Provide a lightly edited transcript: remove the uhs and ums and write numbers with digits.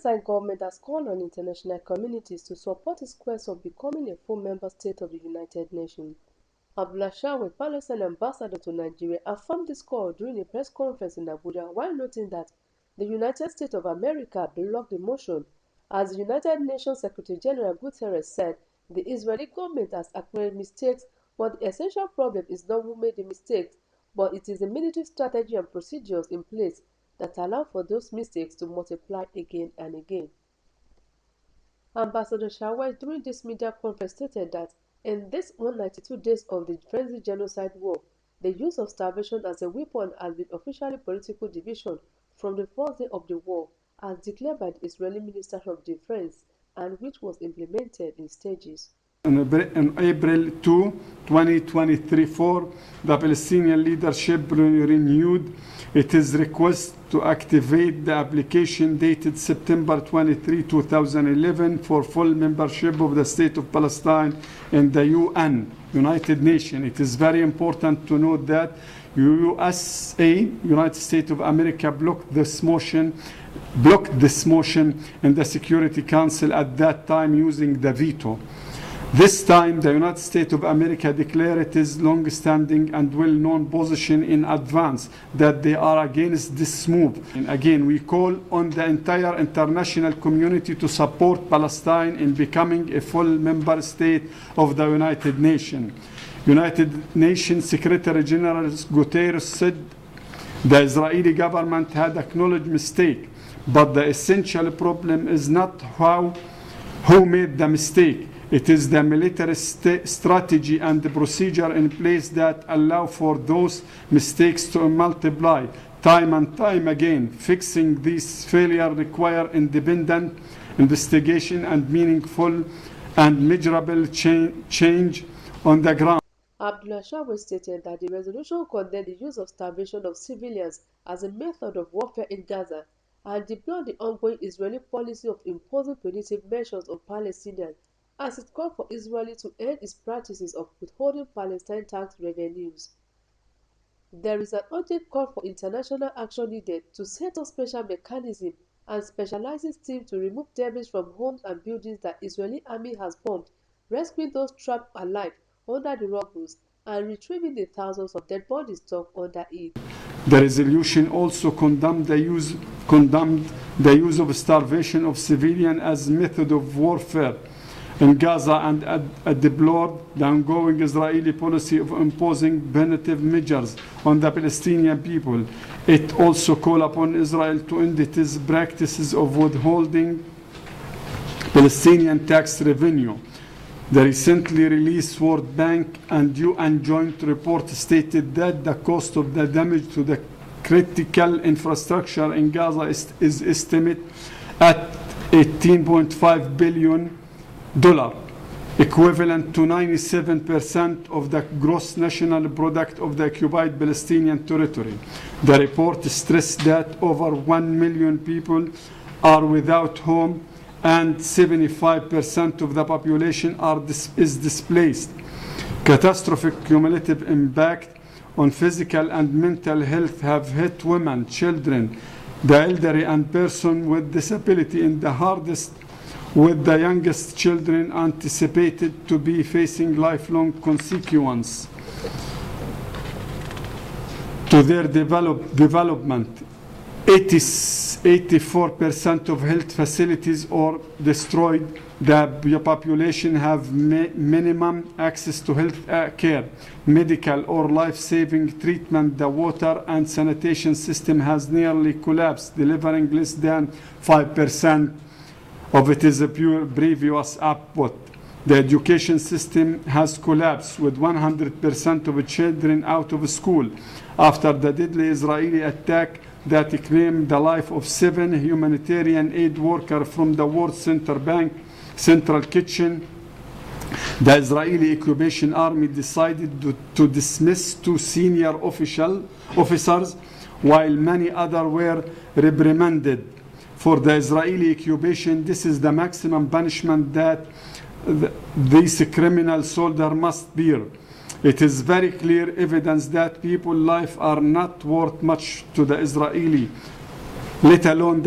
Palestine government has called on international communities to support its quest of becoming a full member state of the United Nations. Abdullah Shaweh, Palestine ambassador to Nigeria, affirmed this call during a press conference in Abuja while noting that the United States of America blocked the motion. As the United Nations Secretary General Guterres said, the Israeli government has acknowledged mistakes, but the essential problem is not who made the mistakes, but it is the military strategy and procedures in place that allow for those mistakes to multiply again and again. Ambassador Shaweh during this media conference stated that in these 192 days of the frenzied genocide war, the use of starvation as a weapon has been officially political division from the first day of the war, as declared by the Israeli Minister of Defense, and which was implemented in stages. On April 2, 2023, the Palestinian leadership renewed its request to activate the application dated September 23, 2011 for full membership of the State of Palestine in the UN, United Nations. It is very important to note that United States of America blocked this motion in the Security Council at that time using the veto. This time, the United States of America declared its long-standing and well-known position in advance that they are against this move. And again, we call on the entire international community to support Palestine in becoming a full member state of the United Nations. United Nations Secretary General Guterres said the Israeli government had acknowledged mistake, but the essential problem is not who made the mistake. It is the military strategy and the procedure in place that allow for those mistakes to multiply time and time again. Fixing these failures requires independent investigation and meaningful and measurable change on the ground. Abdullah Shaweh stated that the resolution condemned the use of starvation of civilians as a method of warfare in Gaza and deplored the ongoing Israeli policy of imposing punitive measures on Palestinians, as it called for Israel to end its practices of withholding Palestine tax revenues. There is an urgent call for international action needed to set up special mechanisms and specialized teams to remove debris from homes and buildings that Israeli army has bombed, rescuing those trapped alive under the rubble, and retrieving the thousands of dead bodies stuck under it. The resolution also condemned the use of starvation of civilians as a method of warfare in Gaza and deplored the ongoing Israeli policy of imposing punitive measures on the Palestinian people. It also called upon Israel to end its practices of withholding Palestinian tax revenue. The recently released World Bank and UN joint report stated that the cost of the damage to the critical infrastructure in Gaza is estimated at $18.5 billion, equivalent to 97% of the gross national product of the occupied Palestinian territory. The report stressed that over 1 million people are without home and 75% of the population is displaced. Catastrophic cumulative impact on physical and mental health have hit women, children, the elderly and persons with disability in the hardest, with the youngest children anticipated to be facing lifelong consequences to their development. 84% of health facilities are destroyed. The population have minimum access to health care, medical or life-saving treatment. The water and sanitation system has nearly collapsed, delivering less than 5% of its previous output. The education system has collapsed, with 100% of children out of school after the deadly Israeli attack that claimed the life of 7 humanitarian aid workers from the World Central Kitchen. The Israeli occupation army decided to dismiss 2 senior officers, while many others were reprimanded. For the Israeli occupation, this is the maximum punishment that these criminal soldiers must bear. It is very clear evidence that people's lives are not worth much to the Israeli, let alone